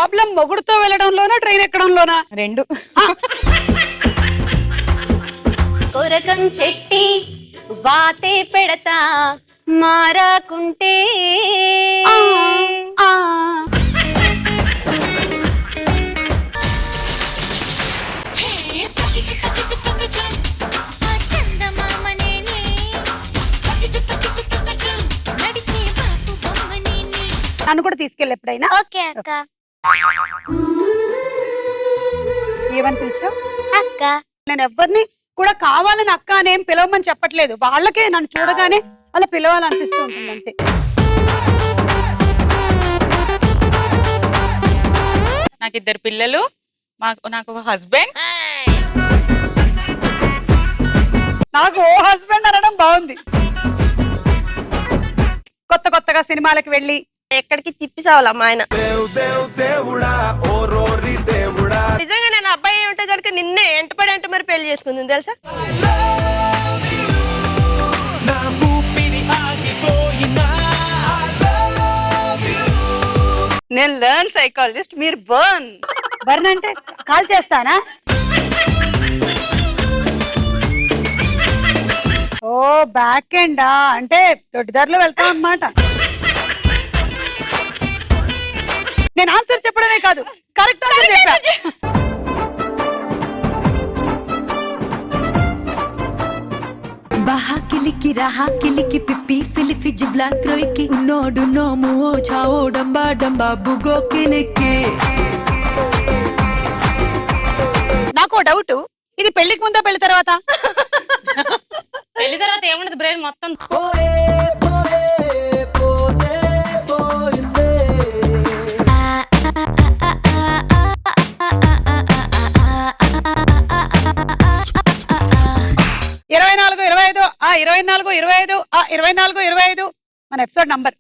Problem మొగుడుతో వెళ్ళడంలోనా train ఎక్కడంలోనా? రెండు. కొరకం చెట్టి వాతే పెడతా మారాకుంటే నన్ను కూడా తీసుకెళ్ళి ఎప్పుడైనా. ఓకే అక్క. ఏమని పిలిచావు? అక్క. నేను ఎవరిని కూడా కావాలని అక్క అనేం పిలవమని చెప్పట్లేదు, వాళ్ళకే నన్ను చూడగానే అలా పిలవాలనిపిస్తూ ఉంటుంది అంతే. నాకు 2 పిల్లలు, నాకు ఒక హస్బెండ్. నాకు ఓ హస్బెండ్ అనడం బాగుంది. కొత్త కొత్తగా సినిమాలకు వెళ్ళి ఎక్కడికి తిప్పిసావాలమ్మా ఆయన. నిజంగా నేను అబ్బాయి ఉంటే కనుక నిన్నే ఎంటపడి మరి పెళ్లి చేసుకుంది తెలుసా. నేను లర్న్ సైకాలజిస్ట్, మీరు బర్న్ అంటే కాల్ చేస్తానా? ఓ బ్యాక్ ఎండా అంటే దొడ్డిదారిలో వెళ్తాం అన్నమాట. నేను ఆన్సర్ చెప్పడమే కాదు, కరెక్ట్ ఆన్సర్ చెప్పా. Baha kiliki raha kiliki pipi filifi jibla kroiki unodu no muo chao damba damba bugo kiliki. నాకు డౌట్, ఇది పెళ్లికి ముందా పెళ్లి తర్వాత? పెళ్లి తర్వాత ఏముండదు, బ్రెయిన్ మొత్తం. ఇరవై 24 మన ఎపిసోడ్ నంబర్.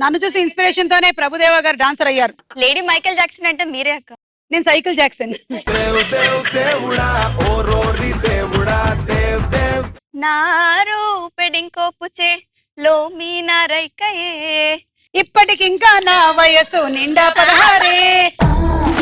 నన్ను చూసి ఇన్స్పిరేషన్ తోనే ప్రభుదేవ గారు డాన్సర్ అయ్యారు. లేడీ మైకేల్ జాక్సన్ అంటే మీరే అక్క. నేను సైకిల్ జాక్సన్. నారు పెడింకోపుచే లో మీ నారైకయే ఇప్పటికింకా నా వయసు నిండా 16.